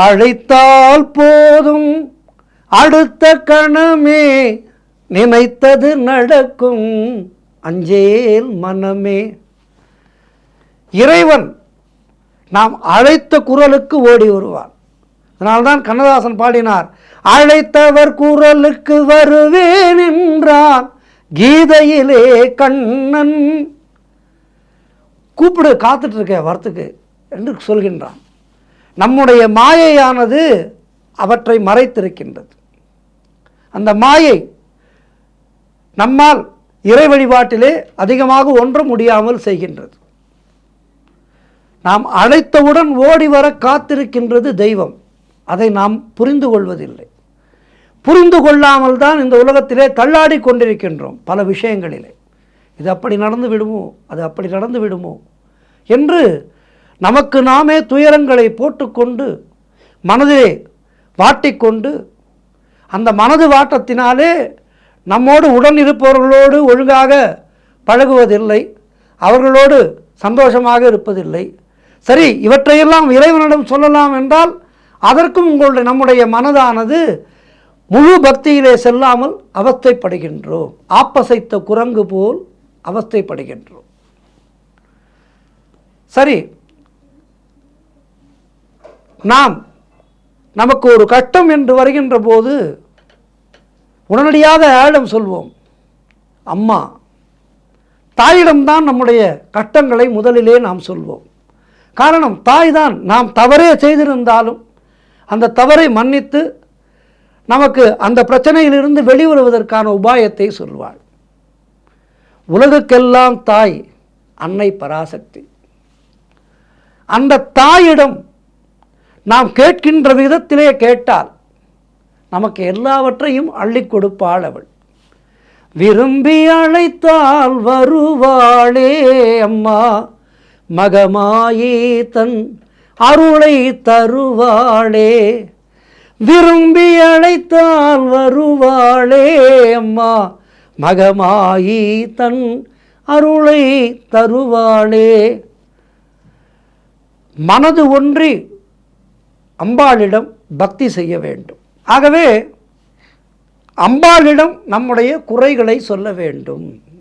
அழைத்தால் போதும் அடுத்த கணமே நினைத்தது நடக்கும் அஞ்சேல் மனமே. இறைவன் நாம் அழைத்த குரலுக்கு ஓடி வருவார். அதனால்தான் கண்ணதாசன் பாடினார், அழைத்தவர் குரலுக்கு வருவேன் என்றான் கீதையிலே கண்ணன். கூப்பிடு, காத்துட்டு இருக்க வரத்துக்கு என்று சொல்கின்றான். நம்முடைய மாயையானது அவற்றை மறைத்திருக்கின்றது. அந்த மாயை நம்மால் இறை வழிபாட்டிலே அதிகமாக ஒன்ற முடியாமல் செய்கின்றது. நாம் அழைத்தவுடன் ஓடி வர காத்திருக்கின்றது தெய்வம். அதை நாம் புரிந்து கொள்வதில்லை. புரிந்து கொள்ளாமல் தான் இந்த உலகத்திலே தள்ளாடி கொண்டிருக்கின்றோம் பல விஷயங்களிலே. இது அப்படி நடந்து விடுமோ, அது அப்படி நடந்து விடுமோ என்று நமக்கு நாமே துயரங்களை போட்டுக்கொண்டு மனதிலே வாட்டிக்கொண்டு, அந்த மனது வாட்டத்தினாலே நம்மோடு உடன் இருப்பவர்களோடு ஒழுங்காக பழகுவதில்லை, அவர்களோடு சந்தோஷமாக இருப்பதில்லை. சரி, இவற்றையெல்லாம் இறைவனிடம் சொல்லலாம் என்றால் அதற்கும் நம்முடைய மனதானது முழு பக்தியிலே செல்லாமல் அவஸ்தைப்படுகின்றோம். ஆப்பசைத்த குரங்கு போல் அவஸ்தைப்படுகின்றோம். சரி, நமக்கு ஒரு கட்டம் என்று வருகின்ற போது உடனடியாக யாரிடம் சொல்வோம்? அம்மா, தாயிடம்தான் நம்முடைய கட்டங்களை முதலிலே நாம் சொல்வோம். காரணம், தாய் தான் நாம் தவறே செய்திருந்தாலும் அந்த தவறை மன்னித்து நமக்கு அந்த பிரச்சனையிலிருந்து வெளிவருவதற்கான உபாயத்தை சொல்வாள். உலகுக்கெல்லாம் தாய் அன்னை பராசக்தி. அந்த தாயிடம் நாம் கேட்கின்ற விதத்திலே கேட்டால் நமக்கு எல்லாவற்றையும் அள்ளி கொடுப்பாள் அவள். விரும்பி அழைத்தால் வருவாளே அம்மா, மகமாயி தன் அருளை தருவாளே. விரும்பி அழைத்தால் வருவாளே அம்மா, மகமாயி தன் அருளை தருவாளே. மனது ஒன்றி அம்பாளிடம் பக்தி செய்ய வேண்டும். ஆகவே அம்பாளிடம் நம்முடைய குறைகளை சொல்ல வேண்டும்.